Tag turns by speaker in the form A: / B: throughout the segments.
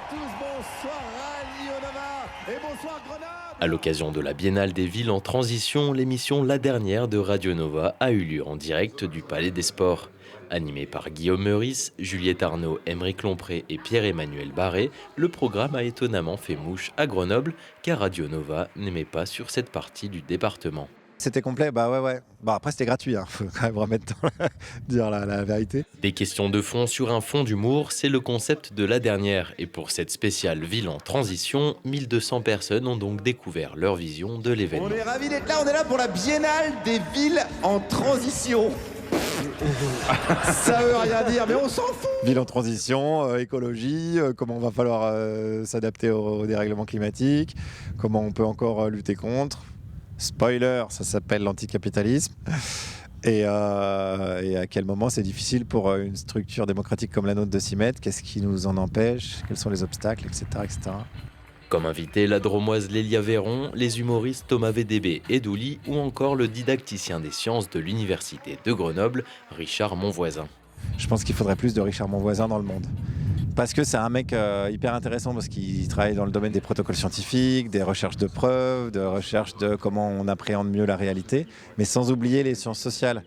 A: tous, bonsoir Radio Nova et bonsoir Grenoble.
B: À l'occasion de la Biennale des villes en transition, l'émission La Dernière de Radio Nova a eu lieu en direct du Palais des Sports. Animé par Guillaume Meurice, Juliette Arnaud, Aymeric Lompré et Pierre-Emmanuel Barré, le programme a étonnamment fait mouche à Grenoble, car Radio Nova n'aimait pas sur cette partie du département.
C: C'était complet, ouais. Bon, après, c'était gratuit, faut quand même remettre dire la vérité.
B: Des questions de fond sur un fond d'humour, c'est le concept de La Dernière. Et pour cette spéciale ville en transition, 1200 personnes ont donc découvert leur vision de l'événement.
A: On est ravis d'être là, on est là pour la Biennale des villes en transition. Ça veut rien dire, mais on s'en fout.
C: Ville en transition, écologie, comment va falloir s'adapter au dérèglement climatique, comment on peut encore lutter contre. Spoiler, ça s'appelle l'anticapitalisme. Et à quel moment c'est difficile pour une structure démocratique comme la nôtre de s'y mettre. Qu'est-ce qui nous en empêche? Quels sont les obstacles, etc.
B: Comme invité, la dromoise Lélia Véron, les humoristes Thomas VDB et Douli ou encore le didacticien des sciences de l'université de Grenoble, Richard Monvoisin.
C: Je pense qu'il faudrait plus de Richard Monvoisin dans le monde. Parce que c'est un mec hyper intéressant parce qu'il travaille dans le domaine des protocoles scientifiques, des recherches de preuves, de recherche de comment on appréhende mieux la réalité, mais sans oublier les sciences sociales.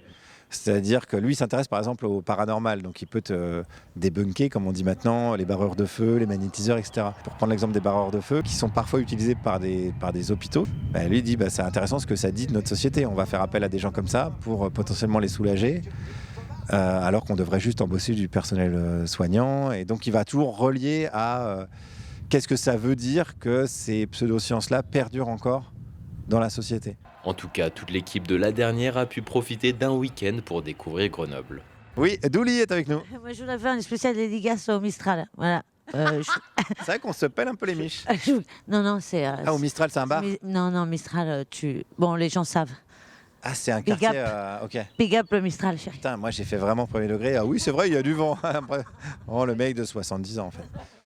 C: C'est-à-dire que lui, il s'intéresse par exemple au paranormal, donc il peut te débunker, comme on dit maintenant, les barreurs de feu, les magnétiseurs, etc. Pour prendre l'exemple des barreurs de feu, qui sont parfois utilisés par des hôpitaux, lui il dit c'est intéressant ce que ça dit de notre société, on va faire appel à des gens comme ça pour potentiellement les soulager. Alors qu'on devrait juste embaucher du personnel soignant. Et donc il va toujours relier à qu'est-ce que ça veut dire que ces pseudosciences-là perdurent encore dans la société.
B: En tout cas, toute l'équipe de La Dernière a pu profiter d'un week-end pour découvrir Grenoble.
C: Oui, Douli est avec nous.
D: Moi, je voudrais faire une spéciale dédicace au Mistral. Voilà.
C: C'est vrai qu'on se pèle un peu les miches.
D: Non, c'est...
C: au Mistral, c'est un bar?
D: Non, Mistral, Bon, les gens savent.
C: Ah, c'est un
D: Big
C: quartier...
D: up.
C: ok.
D: Big up le Mistral, chérie.
C: Putain, moi j'ai fait vraiment premier degré. Ah oui, c'est vrai, il y a du vent. Oh, le mec de 70 ans en fait.